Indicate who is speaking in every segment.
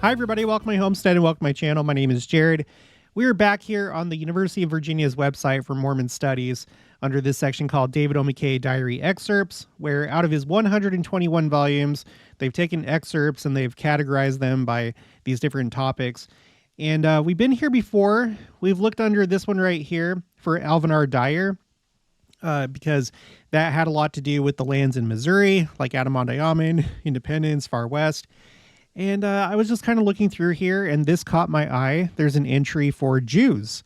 Speaker 1: Hi, everybody. Welcome to my homestead and welcome to my channel. My name is Jared. We are back here on the University of Virginia's website for Mormon studies under this section called David Omay Diary Excerpts, where out of his 121 volumes, they've taken excerpts and they've categorized them by these different topics. And we've been here before. We've looked under this one right here for Alvin R. Dyer, because that had a lot to do with the lands in Missouri, like Adamonte-Amen, Independence, Far West. And I was just kind of looking through here, and this caught my eye. There's an entry for Jews.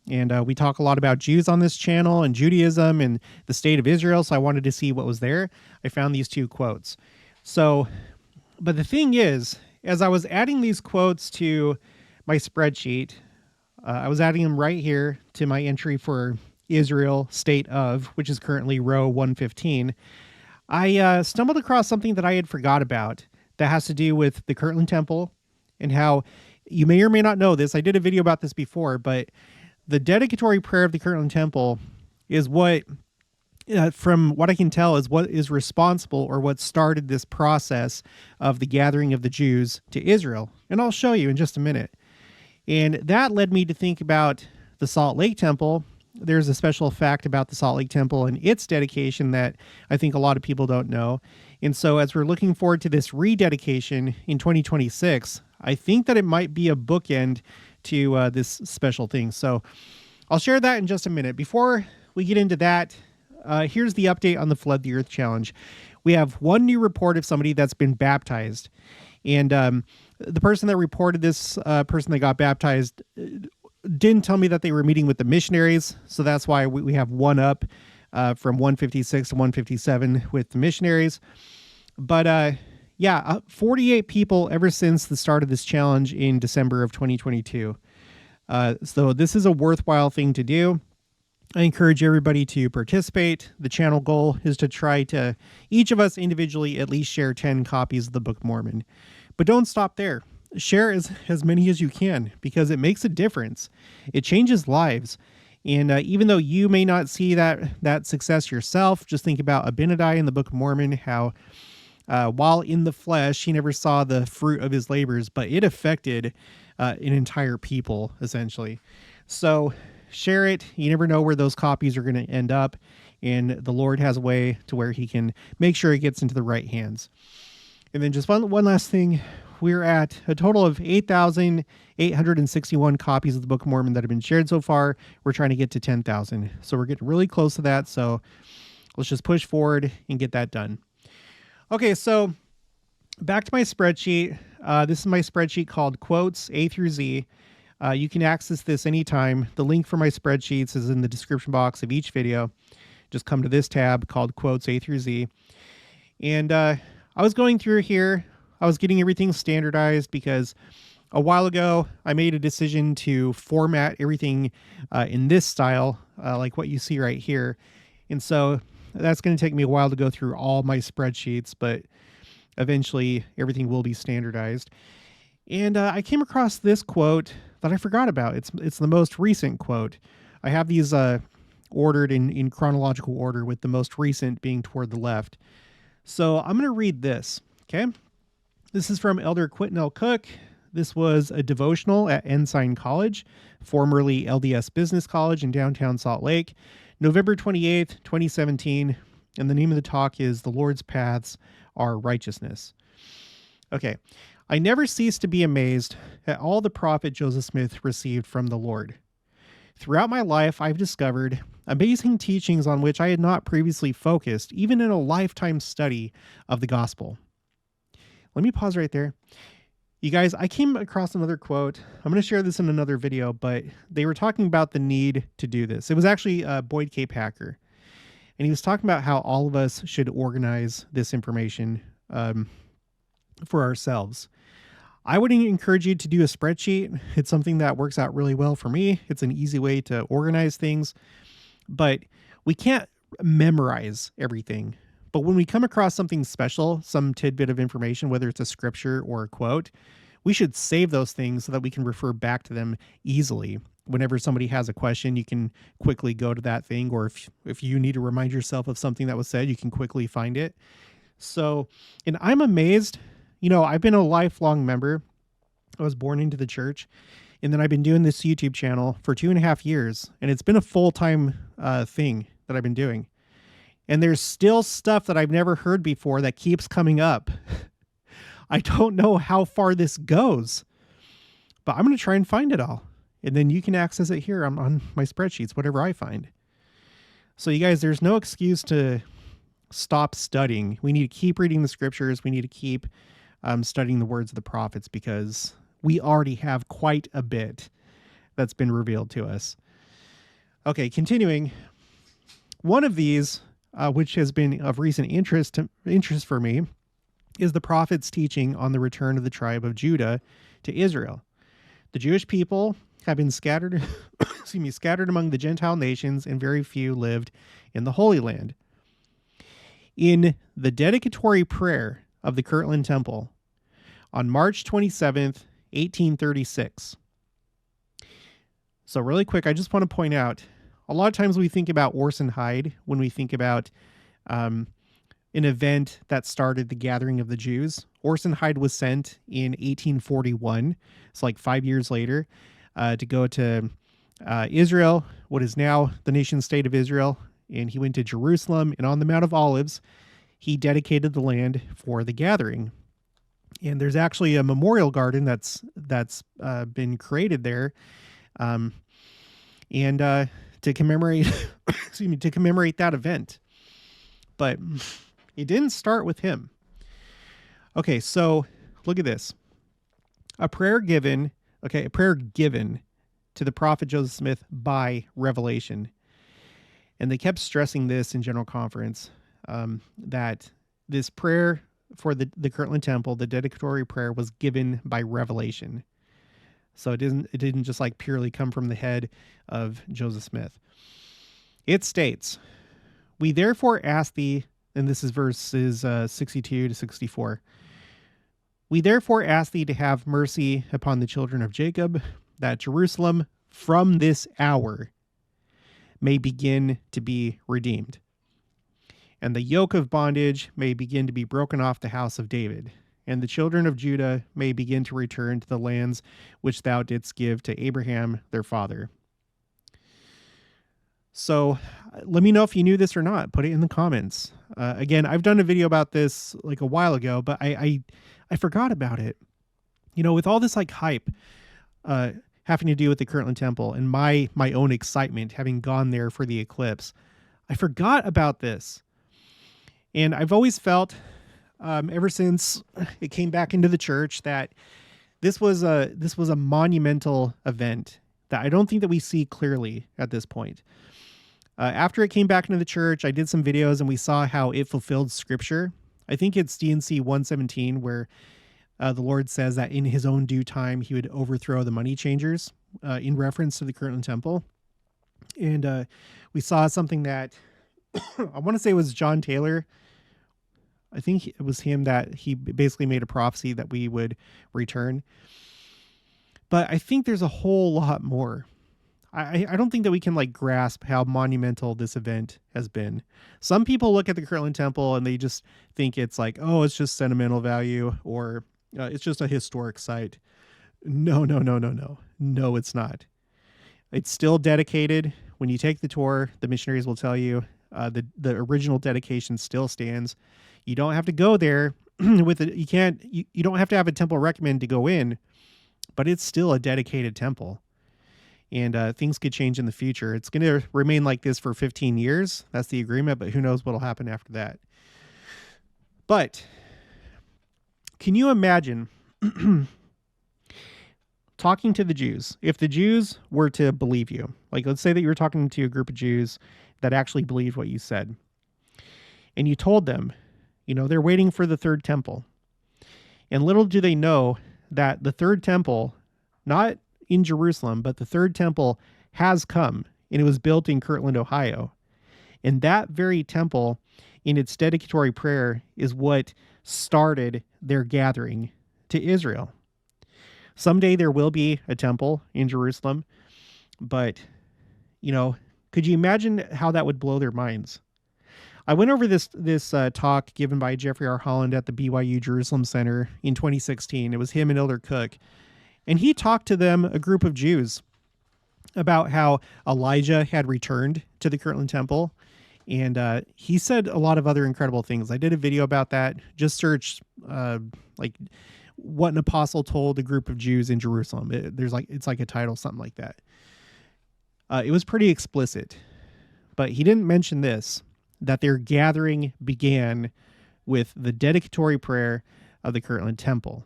Speaker 1: And we talk a lot about Jews on this channel and Judaism and the state of Israel, so I wanted to see what was there. I found these two quotes. But the thing is, as I was adding these quotes to my spreadsheet, I was adding them right here to my entry for Israel, state of, which is currently row 115. I stumbled across something that I had forgot about that has to do with the Kirtland Temple and how, you may or may not know this, I did a video about this before, but the dedicatory prayer of the Kirtland Temple is what, from what I can tell, is what is responsible or what started this process of the gathering of the Jews to Israel. And I'll show you in just a minute. And that led me to think about the Salt Lake Temple. There's a special fact about the Salt Lake Temple and its dedication that I think a lot of people don't know. And so as we're looking forward to this rededication in 2026, I think that it might be a bookend to this special thing. So I'll share that in just a minute. Before we get into that, here's the update on the Flood the Earth Challenge. We have one new report of somebody that's been baptized. And the person that reported this, person that got baptized, didn't tell me that they were meeting with the missionaries. So that's why we have one up from 156 to 157 with the missionaries. But 48 people ever since the start of this challenge in December of 2022. So this is a worthwhile thing to do. I encourage everybody to participate. The channel goal is to try to, each of us individually, at least share 10 copies of the Book of Mormon. But don't stop there. Share as many as you can, because it makes a difference. It changes lives. And even though you may not see that success yourself, just think about Abinadi in the Book of Mormon, how while in the flesh, he never saw the fruit of his labors, but it affected an entire people, essentially. So share it. You never know where those copies are going to end up. And the Lord has a way to where he can make sure it gets into the right hands. And then just one last thing. We're at a total of 8,861 copies of the Book of Mormon that have been shared so far. We're trying to get to 10,000. So we're getting really close to that. So let's just push forward and get that done. Okay, so back to my spreadsheet. This is my spreadsheet called Quotes A through Z. You can access this anytime. The link for my spreadsheets is in the description box of each video. Just come to this tab called Quotes A through Z. And I was going through here. I was getting everything standardized because a while ago I made a decision to format everything in this style, like what you see right here. And so that's going to take me a while to go through all my spreadsheets, but eventually everything will be standardized. And I came across this quote that I forgot about. It's the most recent quote. I have these ordered in chronological order, with the most recent being toward the left. So I'm going to read this, okay? This is from Elder Quentin L. Cook. This was a devotional at Ensign College, formerly LDS Business College in downtown Salt Lake, November 28th, 2017. And the name of the talk is The Lord's Paths Are Righteousness. Okay. I never cease to be amazed at all the profit Joseph Smith received from the Lord. Throughout my life, I've discovered amazing teachings on which I had not previously focused, even in a lifetime study of the gospel. Let me pause right there. You guys, I came across another quote. I'm going to share this in another video, but they were talking about the need to do this. It was actually Boyd K. Packer. And he was talking about how all of us should organize this information for ourselves. I would encourage you to do a spreadsheet. It's something that works out really well for me. It's an easy way to organize things. But we can't memorize everything. But when we come across something special, some tidbit of information, whether it's a scripture or a quote, we should save those things so that we can refer back to them easily. Whenever somebody has a question, you can quickly go to that thing, or if you need to remind yourself of something that was said, you can quickly find it. So, and I'm amazed, I've been a lifelong member I was born into the church. And then I've been doing this YouTube channel for 2.5 years, and it's been a full-time thing that I've been doing. And there's still stuff that I've never heard before that keeps coming up. I don't know how far this goes, but I'm going to try and find it all. And then you can access it here on my spreadsheets, whatever I find. So you guys, there's no excuse to stop studying. We need to keep reading the scriptures. We need to keep studying the words of the prophets, because we already have quite a bit that's been revealed to us. Okay, continuing. One of these, which has been of recent interest for me, is the prophet's teaching on the return of the tribe of Judah to Israel. The Jewish people have been scattered, scattered among the Gentile nations, and very few lived in the Holy Land. In the dedicatory prayer of the Kirtland Temple on March 27th, 1836. So really quick, I just want to point out, a lot of times we think about Orson Hyde when we think about an event that started the gathering of the Jews. Orson Hyde was sent in 1841, it's like 5 years later, to go to Israel, what is now the nation state of Israel, and he went to Jerusalem, and on the Mount of Olives, he dedicated the land for the gathering. And there's actually a memorial garden that's been created there, and to commemorate, to commemorate that event. But it didn't start with him. Okay, so look at this: a prayer given to the prophet Joseph Smith by revelation, and they kept stressing this in General Conference, that this prayer for the Kirtland Temple, the dedicatory prayer, was given by revelation. So it didn't just like purely come from the head of Joseph Smith. It states, "We therefore ask thee," and this is verses 62 to 64. "We therefore ask thee to have mercy upon the children of Jacob, that Jerusalem from this hour may begin to be redeemed, and the yoke of bondage may begin to be broken off the house of David, and the children of Judah may begin to return to the lands which thou didst give to Abraham their father." So let me know if you knew this or not. Put it in the comments. Again, I've done a video about this like a while ago, but I forgot about it. You know, with all this like hype having to do with the Kirtland Temple and my own excitement having gone there for the eclipse, I forgot about this. And I've always felt, ever since it came back into the church, that this was a monumental event that I don't think that we see clearly at this point. After it came back into the church, I did some videos and we saw how it fulfilled scripture. I think it's D&C 117, where the Lord says that in his own due time, he would overthrow the money changers, in reference to the Kirtland Temple. And we saw something that I want to say it was John Taylor. I think it was him that he basically made a prophecy that we would return. But I think there's a whole lot more. I don't think that we can like grasp how monumental this event has been. Some people look at the Kirtland Temple and they just think it's like, oh, it's just sentimental value, or it's just a historic site. No, it's not. It's still dedicated. When you take the tour, the missionaries will tell you the original dedication still stands. You don't have to go there with it. You don't have to have a temple recommend to go in, but it's still a dedicated temple. And things could change in the future. It's going to remain like this for 15 years. That's the agreement, but who knows what will happen after that. But can you imagine talking to the Jews? If the Jews were to believe you, like let's say that you were talking to a group of Jews that actually believed what you said, and you told them, you know, they're waiting for the third temple. And little do they know that the third temple, not in Jerusalem, but the third temple has come, and it was built in Kirtland, Ohio. And that very temple, in its dedicatory prayer, is what started their gathering to Israel. Someday there will be a temple in Jerusalem, but, you know, could you imagine how that would blow their minds? I went over this talk given by Jeffrey R. Holland at the BYU Jerusalem Center in 2016. It was him and Elder Cook. And he talked to them, a group of Jews, about how Elijah had returned to the Kirtland Temple. And he said a lot of other incredible things. I did a video about that. Just search like what an apostle told a group of Jews in Jerusalem. It's like a title, something like that. It was pretty explicit, but he didn't mention this, that their gathering began with the dedicatory prayer of the Kirtland Temple.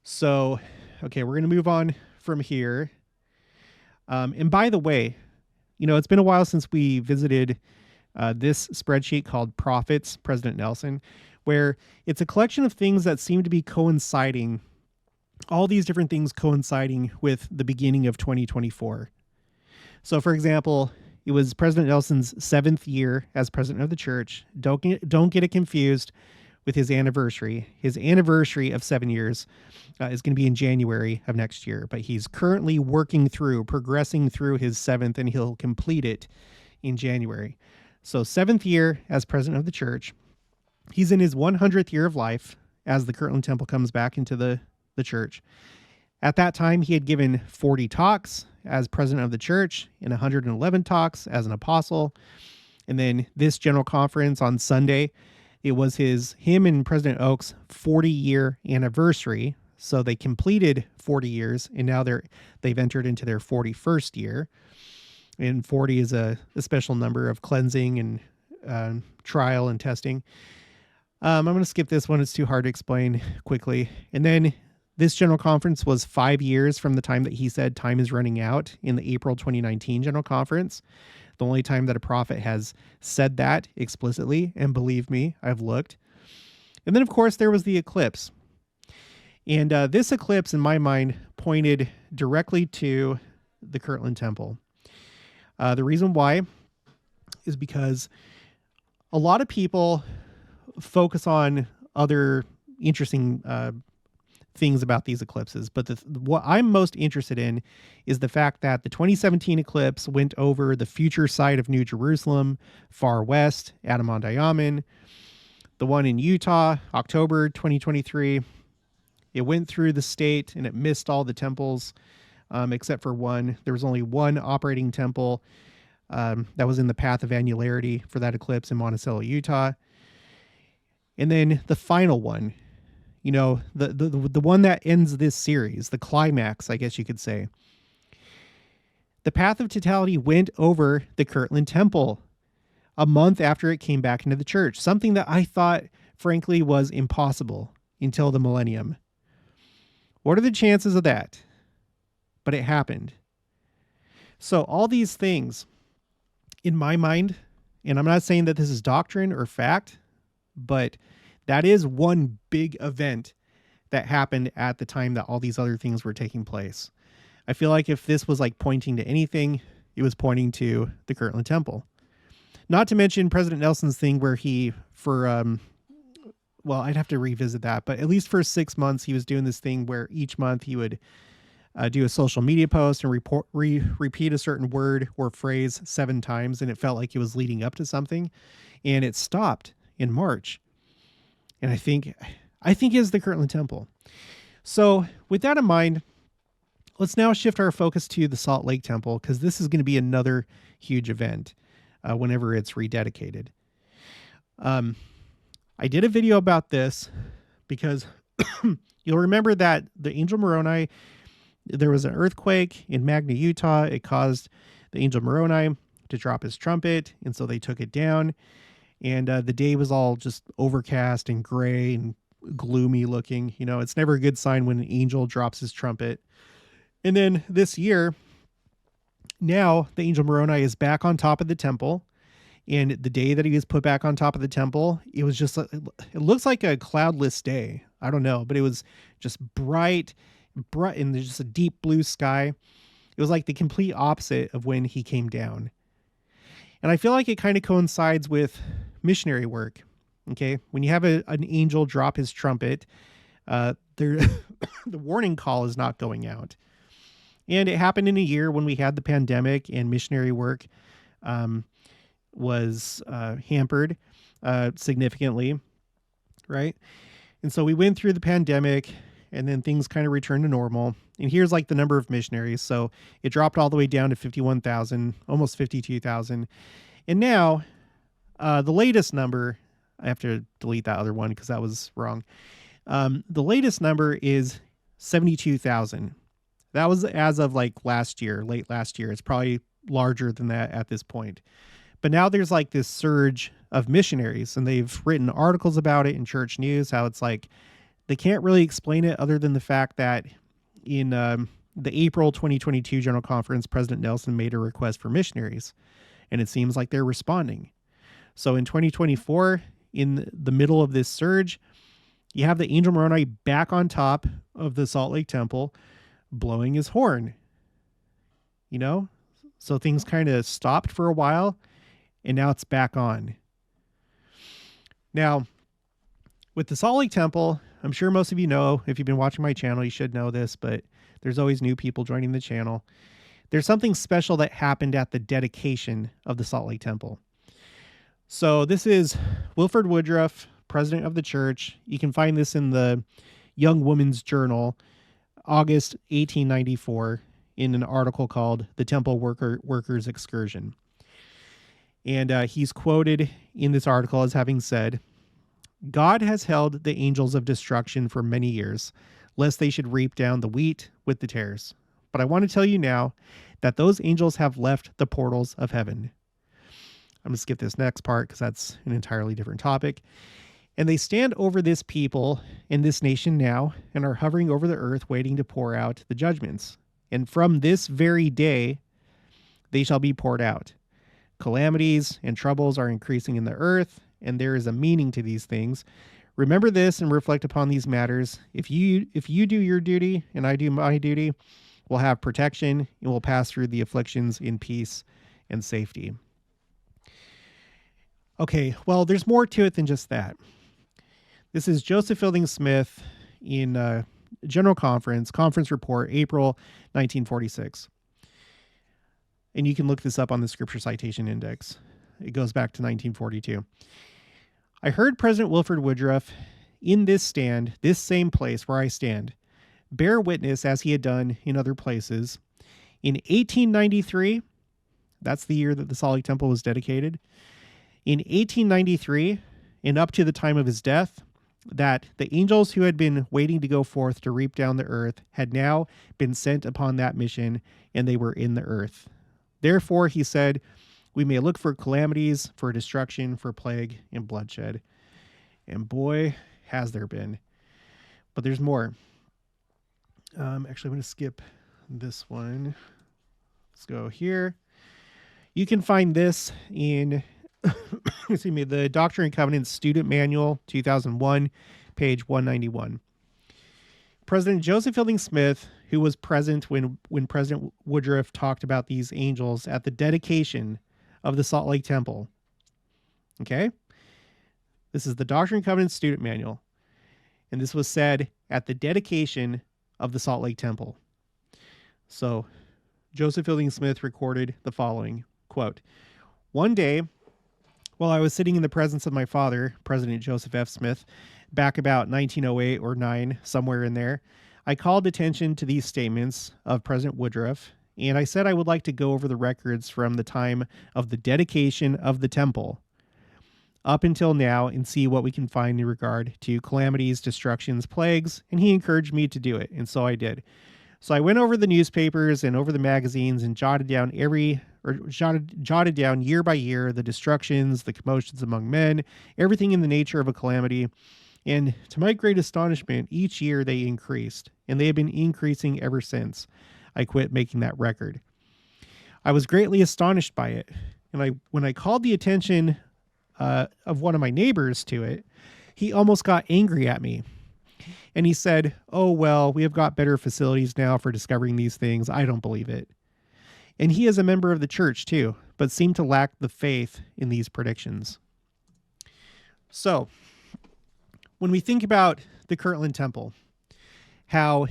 Speaker 1: So, okay, we're going to move on from here. And by the way, it's been a while since we visited this spreadsheet called Prophets, President Nelson, where it's a collection of things that seem to be coinciding, all these different things coinciding with the beginning of 2024. So, for example, it was President Nelson's 7th year as president of the church. Don't get it confused with his anniversary. His anniversary of 7 years is going to be in January of next year, but he's currently progressing through his 7th, and he'll complete it in January. So 7th year as president of the church. He's in his 100th year of life as the Kirtland Temple comes back into the church. At that time, he had given 40 talks as president of the church and 111 talks as an apostle. And then this general conference on Sunday, it was him and President Oaks' 40-year anniversary. So they completed 40 years, and now they've entered into their 41st year. And 40 is a special number of cleansing and trial and testing. I'm going to skip this one. It's too hard to explain quickly. And then this general conference was 5 years from the time that he said time is running out in the April 2019 general conference. The only time that a prophet has said that explicitly, and believe me, I've looked. And then, of course, there was the eclipse. And this eclipse, in my mind, pointed directly to the Kirtland Temple. The reason why is because a lot of people focus on other interesting things about these eclipses, but what I'm most interested in is the fact that the 2017 eclipse went over the future site of New Jerusalem, far west, Adam-on-Diamond. The one in Utah, October 2023, it went through the state and it missed all the temples except for one. There was only one operating temple that was in the path of annularity for that eclipse in Monticello, Utah. And then the final one, the one that ends this series, the climax, I guess you could say. The path of totality went over the Kirtland Temple a month after it came back into the church, something that I thought, frankly, was impossible until the millennium. What are the chances of that? But it happened. So all these things, in my mind, and I'm not saying that this is doctrine or fact, but that is one big event that happened at the time that all these other things were taking place. I feel like if this was like pointing to anything, it was pointing to the Kirtland Temple. Not to mention President Nelson's thing where I'd have to revisit that, but at least for 6 months, he was doing this thing where each month he would do a social media post and repeat a certain word or phrase 7 times, and it felt like it was leading up to something, and it stopped in March. And I think it is the Kirtland Temple. So with that in mind, let's now shift our focus to the Salt Lake Temple, because this is going to be another huge event whenever it's rededicated. I did a video about this because you'll remember that the angel Moroni, there was an earthquake in Magna, Utah. It caused the angel Moroni to drop his trumpet, and so they took it down. And the day was all just overcast and gray and gloomy looking. It's never a good sign when an angel drops his trumpet. And then this year, now the angel Moroni is back on top of the temple. And the day that he was put back on top of the temple, it was just, it looks like a cloudless day. I don't know, but it was just bright, and there's just a deep blue sky. It was like the complete opposite of when he came down. And I feel like it kind of coincides with missionary work. Okay. When you have an angel drop his trumpet, the warning call is not going out. And it happened in a year when we had the pandemic and missionary work was hampered significantly, right? And so we went through the pandemic, and then things kind of returned to normal. And here's like the number of missionaries. So it dropped all the way down to 51,000, almost 52,000. And now the latest number, I have to delete that other one because that was wrong. The latest number is 72,000. That was as of like last year, late last year. It's probably larger than that at this point. But now there's like this surge of missionaries, and they've written articles about it in church news, how it's like they can't really explain it other than the fact that in the April 2022 General Conference, President Nelson made a request for missionaries, and it seems like they're responding. So in 2024, in the middle of this surge, you have the Angel Moroni back on top of the Salt Lake Temple blowing his horn. You know? So things kind of stopped for a while, and now it's back on. Now, with the Salt Lake Temple, I'm sure most of you know, if you've been watching my channel, you should know this, but there's always new people joining the channel. There's something special that happened at the dedication of the Salt Lake Temple. So this is Wilford Woodruff, president of the church. You can find this in the Young Woman's Journal, August 1894, in an article called The Temple Workers' Excursion. And he's quoted in this article as having said, "God has held the angels of destruction for many years, lest they should reap down the wheat with the tares. But I want to tell you now that those angels have left the portals of heaven." I'm going to skip this next part because that's an entirely different topic. "And they stand over this people and this nation now and are hovering over the earth waiting to pour out the judgments. And from this very day they shall be poured out. Calamities and troubles are increasing in the earth, and there is a meaning to these things. Remember this and reflect upon these matters. If you do your duty and I do my duty, we'll have protection and we'll pass through the afflictions in peace and safety." Okay, well, there's more to it than just that. This is Joseph Fielding Smith in General Conference Report, April 1946. And you can look this up on the Scripture Citation Index. It goes back to 1942. "I heard President Wilford Woodruff in this stand, this same place where I stand, bear witness as he had done in other places. In 1893, that's the year that the Salt Lake Temple was dedicated, in 1893, and up to the time of his death, that the angels who had been waiting to go forth to reap down the earth had now been sent upon that mission, and they were in the earth. Therefore, he said, we may look for calamities, for destruction, for plague, and bloodshed. And boy, has there been. But there's more. Actually, I'm going to skip this one. Let's go here. You can find this in excuse me, the Doctrine and Covenants Student Manual, 2001, page 191. President Joseph Fielding Smith, who was present when President Woodruff talked about these angels at the dedication of the Salt Lake Temple. Okay? This is the Doctrine and Covenants Student Manual. And this was said at the dedication of the Salt Lake Temple. So, Joseph Fielding Smith recorded the following, quote, "One day, while I was sitting in the presence of my father, President Joseph F. Smith, back about 1908 or 9, somewhere in there, I called attention to these statements of President Woodruff, and I said I would like to go over the records from the time of the dedication of the temple up until now and see what we can find in regard to calamities, destructions, plagues, and he encouraged me to do it, and so I did. So I went over the newspapers and over the magazines and jotted down jotted down year by year the destructions, the commotions among men, everything in the nature of a calamity. And to my great astonishment, each year they increased, and they have been increasing ever since I quit making that record. I was greatly astonished by it, and when I called the attention of one of my neighbors to it, he almost got angry at me. And he said, oh, well, we have got better facilities now for discovering these things. I don't believe it. And he is a member of the church too, but seemed to lack the faith in these predictions. So, when we think about the Kirtland Temple, how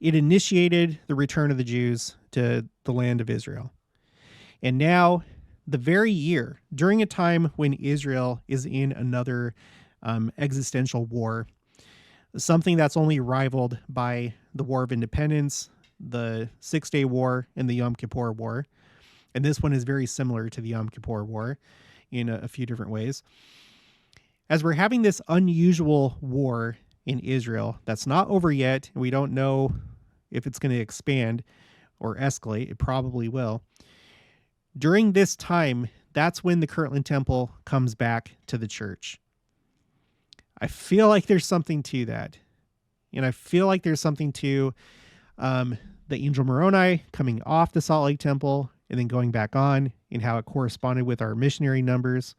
Speaker 1: it initiated the return of the Jews to the land of Israel. And now, the very year, during a time when Israel is in another existential war, something that's only rivaled by the War of Independence, the Six-Day War, and the Yom Kippur War. And this one is very similar to the Yom Kippur War in a few different ways. As we're having this unusual war in Israel that's not over yet, and we don't know if it's going to expand or escalate. It probably will. During this time, that's when the Kirtland Temple comes back to the church. I feel like there's something to that. And I feel like there's something to the Angel Moroni coming off the Salt Lake Temple and then going back on, and how it corresponded with our missionary numbers.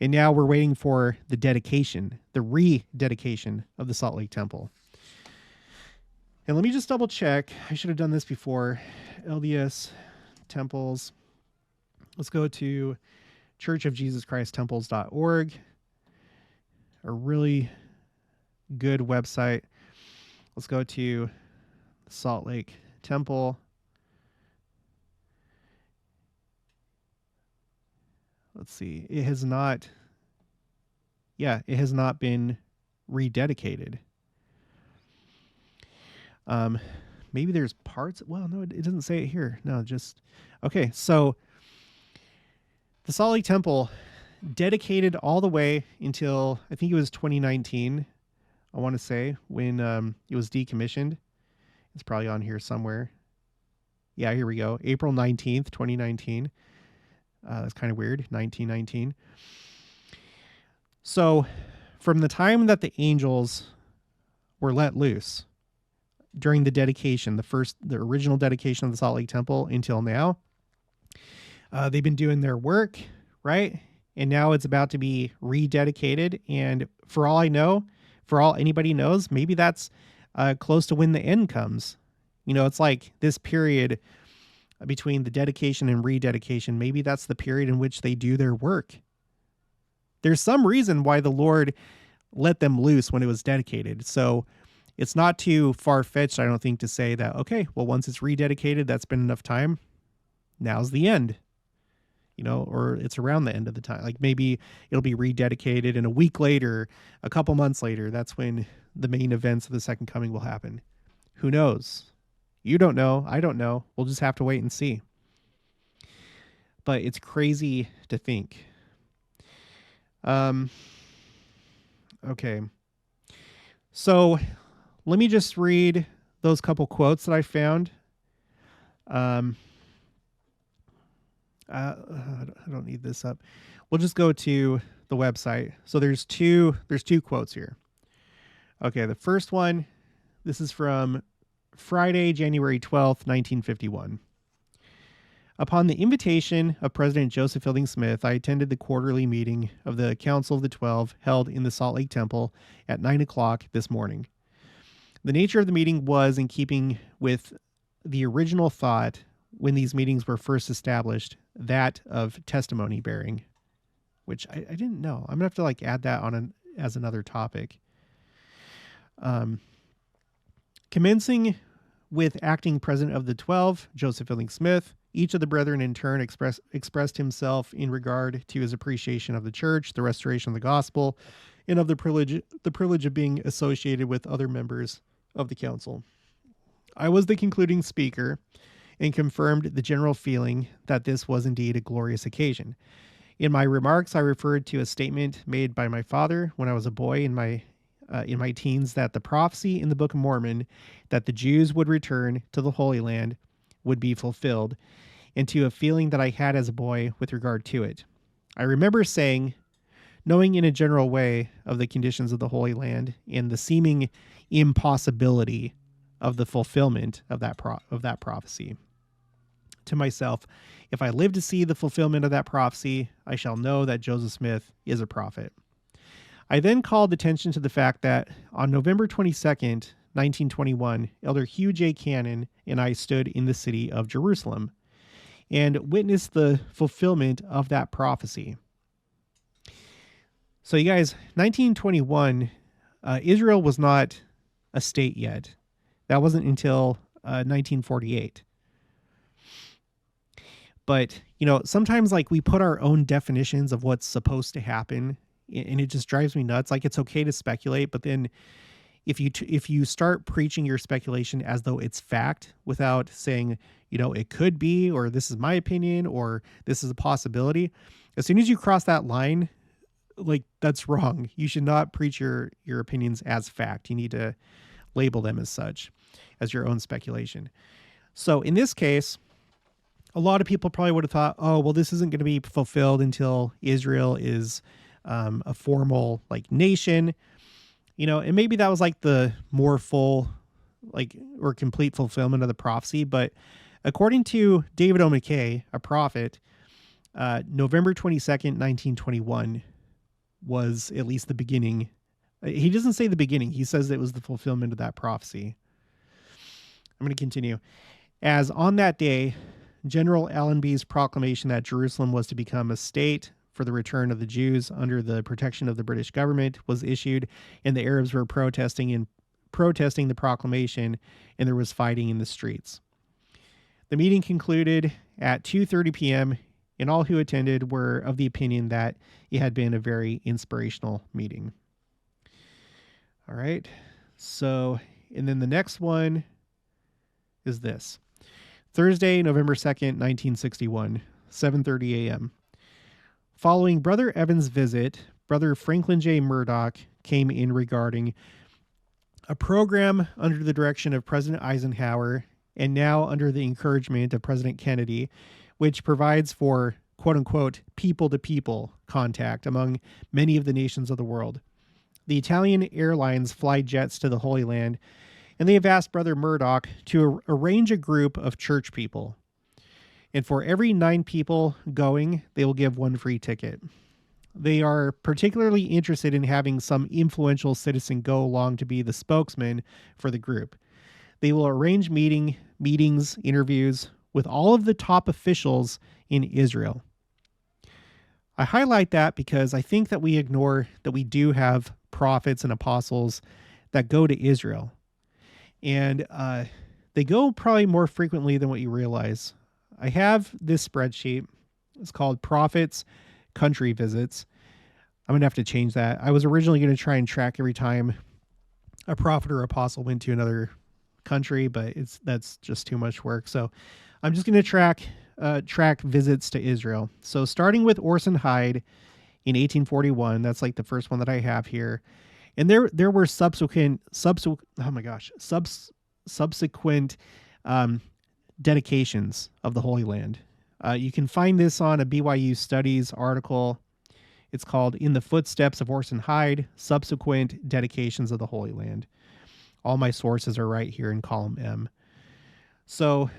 Speaker 1: And now we're waiting for the dedication, the rededication of the Salt Lake Temple. And let me just double check. I should have done this before. LDS temples. Let's go to churchofjesuschristtemples.org. A really good website. Let's go to Salt Lake Temple. Let's see. It has not been rededicated. Maybe there's parts. Well, no, it doesn't say it here. No, just, okay. So the Salt Lake Temple dedicated all the way until, I think it was 2019. I want to say, when it was decommissioned. It's probably on here somewhere. Yeah, here we go. April 19th, 2019. That's kind of weird. 1919. So from the time that the angels were let loose during the dedication, the original dedication of the Salt Lake Temple until now, they've been doing their work, right? And now it's about to be rededicated. And for all I know, for all anybody knows, maybe that's close to when the end comes. You know, it's like this period between the dedication and rededication. Maybe that's the period in which they do their work. There's some reason why the Lord let them loose when it was dedicated. So it's not too far-fetched, I don't think, to say that, okay, well, once it's rededicated, that's been enough time. Now's the end. You know, or it's around the end of the time. Like maybe it'll be rededicated, and a week later, a couple months later, that's when the main events of the second coming will happen. Who knows? You don't know. I don't know. We'll just have to wait and see. But it's crazy to think. Okay. So let me just read those couple quotes that I found. I don't need this up. We'll just go to the website. So there's two quotes here. Okay, the first one, this is from Friday, January 12th, 1951. Upon the invitation of President Joseph Fielding Smith, I attended the quarterly meeting of the Council of the 12 held in the Salt Lake Temple at 9 o'clock this morning. The nature of the meeting was in keeping with the original thought when these meetings were first established, that of testimony bearing, which I didn't know. I'm going to have to add that on as another topic. Commencing with acting president of the 12, Joseph Fielding Smith, each of the brethren in turn expressed himself in regard to his appreciation of the church, the restoration of the gospel, and of the privilege of being associated with other members of the council. I was the concluding speaker and confirmed the general feeling that this was indeed a glorious occasion. In my remarks, I referred to a statement made by my father when I was a boy in my teens, that the prophecy in the Book of Mormon that the Jews would return to the Holy Land would be fulfilled, and to a feeling that I had as a boy with regard to it. I remember saying, knowing in a general way of the conditions of the Holy Land and the seeming impossibility of the fulfillment of that prophecy, to myself, if I live to see the fulfillment of that prophecy, I shall know that Joseph Smith is a prophet. I then called attention to the fact that on November 22nd, 1921, Elder Hugh J. Cannon and I stood in the city of Jerusalem and witnessed the fulfillment of that prophecy. So you guys, 1921, Israel was not a state yet. That wasn't until 1948. But, you know, sometimes we put our own definitions of what's supposed to happen, and it just drives me nuts. It's okay to speculate, but then if you start preaching your speculation as though it's fact without saying, it could be, or this is my opinion, or this is a possibility, as soon as you cross that line, like, that's wrong. You should not preach your opinions as fact. You need to label them as such, as your own speculation. So in this case, a lot of people probably would have thought, oh, well, this isn't going to be fulfilled until Israel is a formal nation, and maybe that was the more full, or complete fulfillment of the prophecy. But according to David O. McKay, a prophet, November 22nd, 1921 was at least the beginning. He doesn't say the beginning. He says it was the fulfillment of that prophecy. I'm going to continue. As on that day, General Allenby's proclamation that Jerusalem was to become a state for the return of the Jews under the protection of the British government was issued, and the Arabs were protesting the proclamation, and there was fighting in the streets. The meeting concluded at 2:30 p.m., and all who attended were of the opinion that it had been a very inspirational meeting. All right. So, and then the next one is this. Thursday, November 2nd, 1961, 7:30 a.m. Following Brother Evans' visit, Brother Franklin J. Murdoch came in regarding a program under the direction of President Eisenhower and now under the encouragement of President Kennedy, which provides for quote-unquote people-to-people contact among many of the nations of the world. The Italian airlines fly jets to the Holy Land, and they have asked Brother Murdoch to arrange a group of church people. And for every 9 people going, they will give 1 free ticket. They are particularly interested in having some influential citizen go along to be the spokesman for the group. They will arrange meetings, interviews with all of the top officials in Israel. I highlight that because I think that we ignore that we do have prophets and apostles that go to Israel. And they go probably more frequently than what you realize. I have this spreadsheet. It's called Prophets Country Visits. I'm going to have to change that. I was originally going to try and track every time a prophet or apostle went to another country, but that's just too much work. So I'm just going to track visits to Israel. So starting with Orson Hyde in 1841, that's the first one that I have here. And there were subsequent dedications of the Holy Land. You can find this on a BYU Studies article. It's called In the Footsteps of Orson Hyde, Subsequent Dedications of the Holy Land. All my sources are right here in column M. So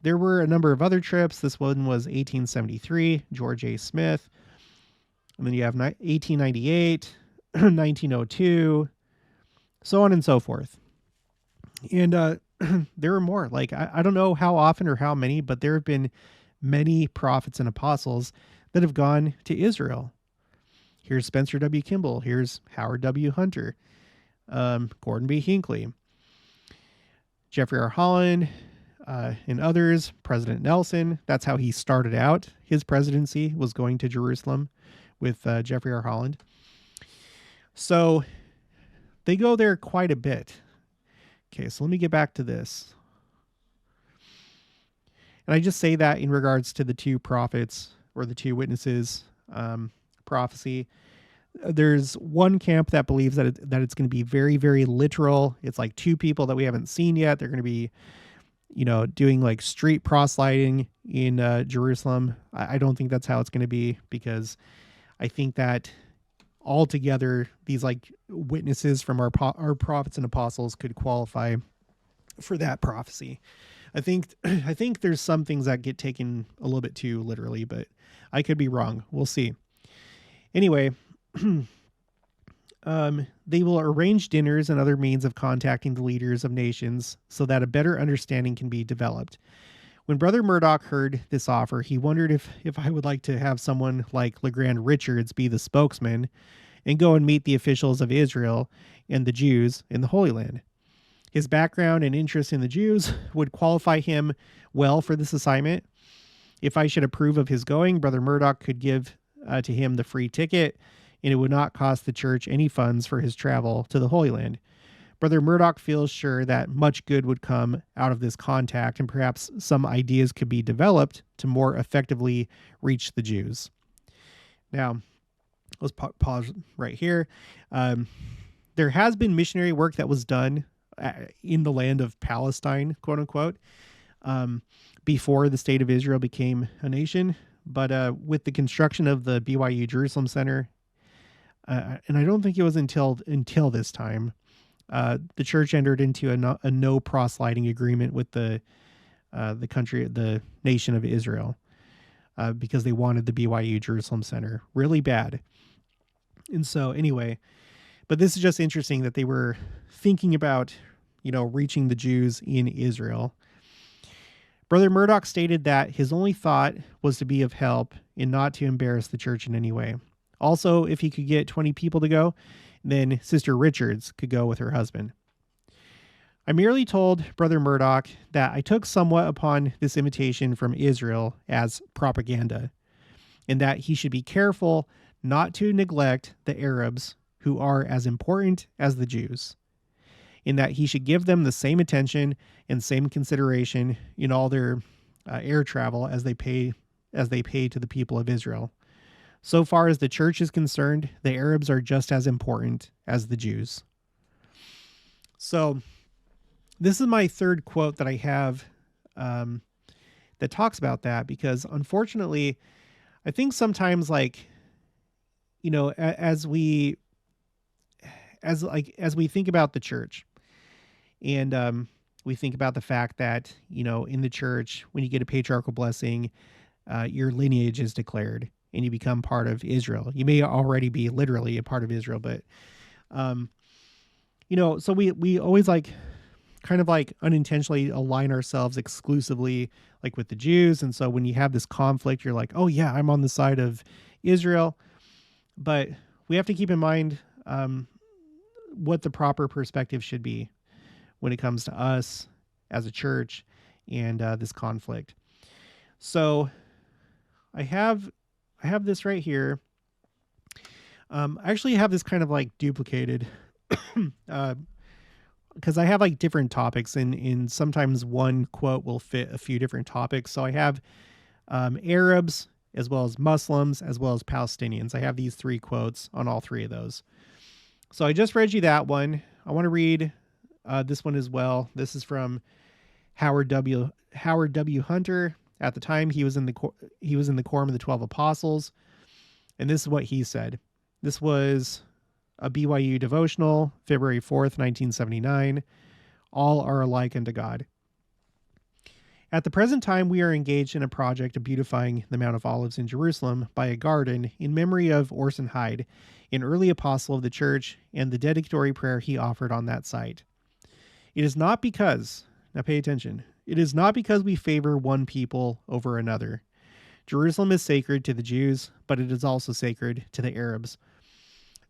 Speaker 1: there were a number of other trips. This one was 1873, George A. Smith. And then you have 1898, 1902, so on and so forth. And there are more. I don't know how often or how many, but there have been many prophets and apostles that have gone to Israel. Here's Spencer W. Kimball. Here's Howard W. Hunter. Gordon B. Hinckley. Jeffrey R. Holland, and others. President Nelson. That's how he started out. His presidency was going to Jerusalem with Jeffrey R. Holland. So they go there quite a bit. Okay, so let me get back to this. And I just say that in regards to the 2 prophets or the 2 witnesses prophecy. There's one camp that believes that it's going to be very, very literal. It's 2 people that we haven't seen yet. They're going to be, doing street proselyting in Jerusalem. I don't think that's how it's going to be, because I think that altogether these witnesses from our prophets and apostles could qualify for that prophecy. I think there's some things that get taken a little bit too literally, but I could be wrong. We'll see. Anyway, they will arrange dinners and other means of contacting the leaders of nations so that a better understanding can be developed. When Brother Murdoch heard this offer, he wondered if I would like to have someone like LeGrand Richards be the spokesman and go and meet the officials of Israel and the Jews in the Holy Land. His background and interest in the Jews would qualify him well for this assignment. If I should approve of his going, Brother Murdoch could give to him the free ticket, and it would not cost the church any funds for his travel to the Holy Land. Brother Murdoch feels sure that much good would come out of this contact, and perhaps some ideas could be developed to more effectively reach the Jews. Now, let's pause right here. There has been missionary work that was done in the land of Palestine, quote unquote, before the state of Israel became a nation. But with the construction of the BYU Jerusalem Center, and I don't think it was until this time, the church entered into a no proselyting agreement with the nation of Israel, because they wanted the BYU Jerusalem Center really bad. And so anyway, but this is just interesting that they were thinking about, reaching the Jews in Israel. Brother Murdoch stated that his only thought was to be of help and not to embarrass the church in any way. Also, if he could get 20 people to go, then Sister Richards could go with her husband. I merely told Brother Murdoch that I took somewhat upon this invitation from Israel as propaganda, and that he should be careful not to neglect the Arabs, who are as important as the Jews, in that he should give them the same attention and same consideration in all their air travel as they pay to the people of Israel. So far as the church is concerned, the Arabs are just as important as the Jews. So this is my third quote that I have that talks about that, because unfortunately, I think sometimes, as we think about the church, and we think about the fact that, in the church, when you get a patriarchal blessing, your lineage is declared and you become part of Israel. You may already be literally a part of Israel, but, so we always kind of unintentionally align ourselves exclusively with the Jews. And so when you have this conflict, you're like, oh yeah, I'm on the side of Israel. But we have to keep in mind what the proper perspective should be when it comes to us as a church and this conflict. So I have this right here. I actually have this kind of duplicated because I have different topics, and sometimes one quote will fit a few different topics. So I have Arabs, as well as Muslims, as well as Palestinians. I have these three quotes on all three of those. So I just read you that one. I want to read this one as well. This is from Howard W. Hunter. At the time, he was in the quorum of the 12 apostles, and this is what he said. This was a BYU devotional, February 4th, 1979. All are alike unto God. At the present time, we are engaged in a project of beautifying the Mount of Olives in Jerusalem by a garden in memory of Orson Hyde, an early apostle of the church, and the dedicatory prayer he offered on that site. It is not because, now pay attention, it is not because we favor one people over another. Jerusalem is sacred to the Jews, but it is also sacred to the Arabs.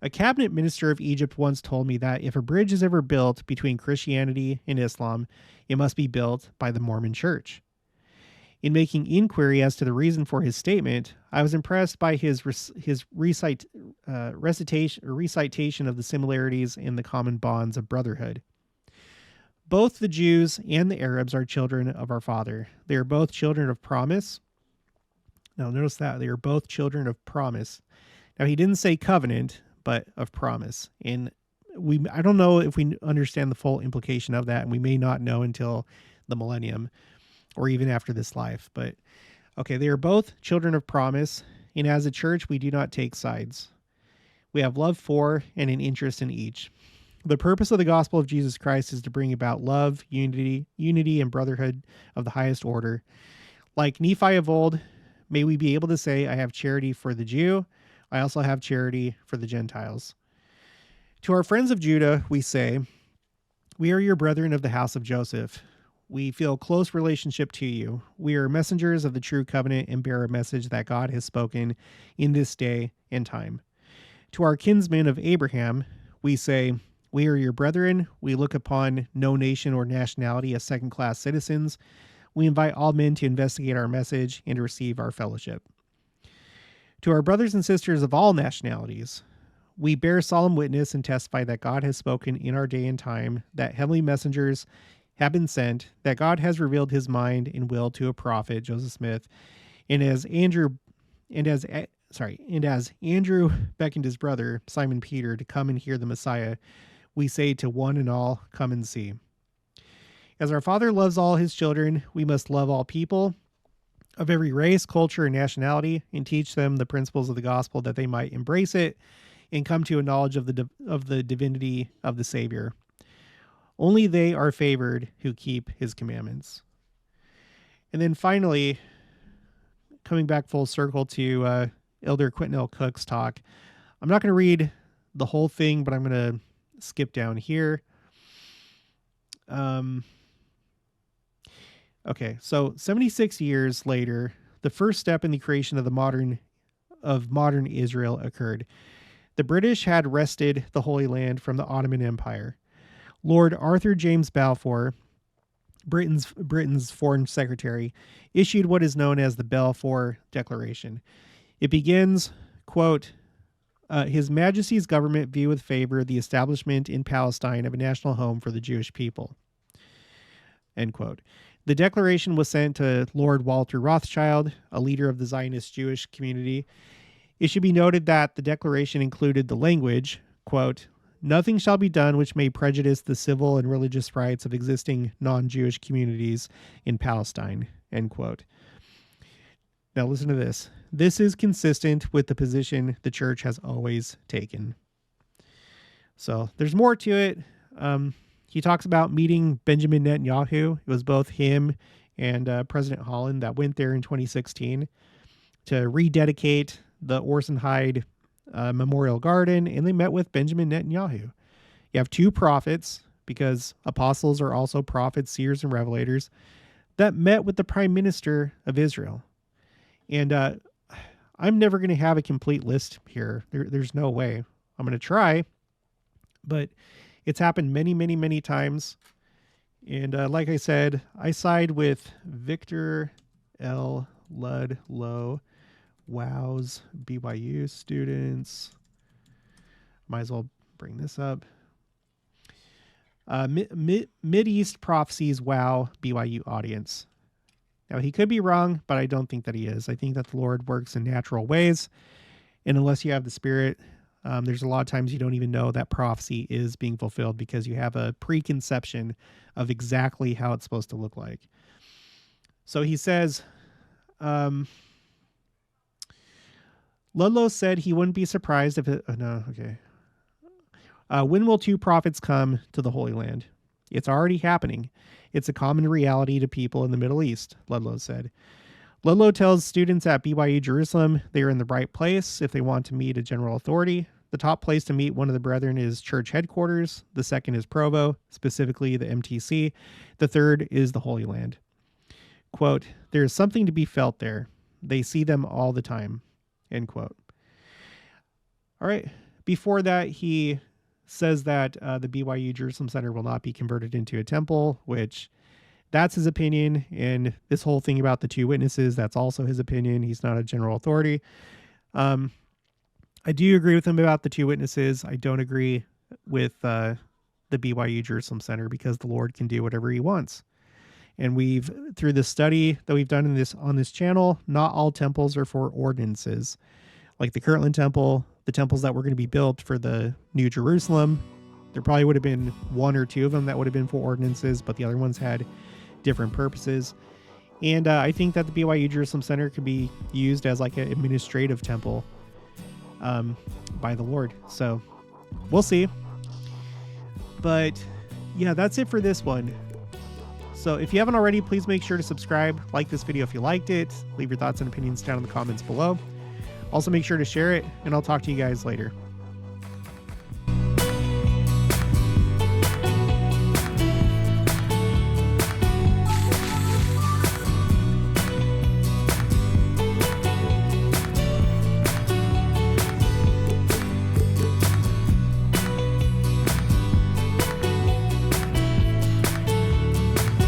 Speaker 1: A cabinet minister of Egypt once told me that if a bridge is ever built between Christianity and Islam, it must be built by the Mormon Church. In making inquiry as to the reason for his statement, I was impressed by his recitation of the similarities in the common bonds of brotherhood. Both the Jews and the Arabs are children of our Father. They are both children of promise. Now, notice that they are both children of promise. Now, he didn't say covenant, but of promise. And I don't know if we understand the full implication of that, and we may not know until the millennium or even after this life. But okay, they are both children of promise, and as a church, we do not take sides. We have love for and an interest in each. The purpose of the gospel of Jesus Christ is to bring about love, unity, and brotherhood of the highest order. Like Nephi of old, may we be able to say, I have charity for the Jew. I also have charity for the Gentiles. To our friends of Judah, we say, we are your brethren of the house of Joseph. We feel close relationship to you. We are messengers of the true covenant and bear a message that God has spoken in this day and time. To our kinsmen of Abraham, we say, we are your brethren. We look upon no nation or nationality as second-class citizens. We invite all men to investigate our message and to receive our fellowship. To our brothers and sisters of all nationalities, We bear solemn witness and testify that God has spoken in our day and time, that heavenly messengers have been sent, that God has revealed his mind and will to a prophet, Joseph Smith, and as Andrew beckoned his brother, Simon Peter, to come and hear the Messiah, we say to one and all, come and see. As our Father loves all his children, we must love all people of every race, culture, and nationality, and teach them the principles of the gospel that they might embrace it and come to a knowledge of the divinity of the Savior. Only they are favored who keep his commandments. And then finally, coming back full circle to Elder Quintel Cook's talk, I'm not going to read the whole thing, but I'm going to skip down here. Okay, so 76 years later, the first step in the creation of modern Israel occurred. The British had wrested the Holy Land from the Ottoman Empire. Lord Arthur James Balfour, Britain's foreign secretary, issued what is known as the Balfour Declaration. It begins, quote, His Majesty's government view with favor the establishment in Palestine of a national home for the Jewish people, end quote. The declaration was sent to Lord Walter Rothschild, a leader of the Zionist Jewish community. It should be noted that the declaration included the language, quote, nothing shall be done which may prejudice the civil and religious rights of existing non-Jewish communities in Palestine, end quote. Now listen to this. This is consistent with the position the church has always taken. So there's more to it. He talks about meeting Benjamin Netanyahu. It was both him and President Holland that went there in 2016 to rededicate the Orson Hyde Memorial Garden, and they met with Benjamin Netanyahu. You have two prophets, because apostles are also prophets, seers, and revelators, that met with the Prime Minister of Israel. And I'm never going to have a complete list here. There's no way. I'm going to try, but it's happened many, many, many times. And like I said, I side with Victor L. Ludlow. WOW's BYU students. Might as well bring this up. Mideast prophecies, WOW BYU audience. Now, he could be wrong, but I don't think that he is. I think that the Lord works in natural ways. And unless you have the Spirit, there's a lot of times you don't even know that prophecy is being fulfilled because you have a preconception of exactly how it's supposed to look like. So he says, Ludlow said he wouldn't be surprised if it... when will two prophets come to the Holy Land? It's already happening. It's a common reality to people in the Middle East, Ludlow said. Ludlow tells students at BYU Jerusalem they are in the right place if they want to meet a general authority. The top place to meet one of the brethren is church headquarters. The second is Provo, specifically the MTC. The third is the Holy Land. Quote, there is something to be felt there. They see them all the time. End quote. All right. Before that, he says that the BYU Jerusalem Center will not be converted into a temple, which that's his opinion. And this whole thing about the two witnesses, that's also his opinion. He's not a general authority. I do agree with him about the two witnesses. I don't agree with the BYU Jerusalem Center because the Lord can do whatever he wants. And we've, through the study that we've done on this channel, not all temples are for ordinances. Like the Kirtland Temple, the temples that were going to be built for the New Jerusalem, there probably would have been one or two of them that would have been for ordinances, but the other ones had different purposes. And I think that the BYU Jerusalem Center could be used as like an administrative temple by the Lord. So we'll see. But yeah, that's it for this one. So if you haven't already, please make sure to subscribe, like this video if you liked it, leave your thoughts and opinions down in the comments below. Also make sure to share it, and I'll talk to you guys later.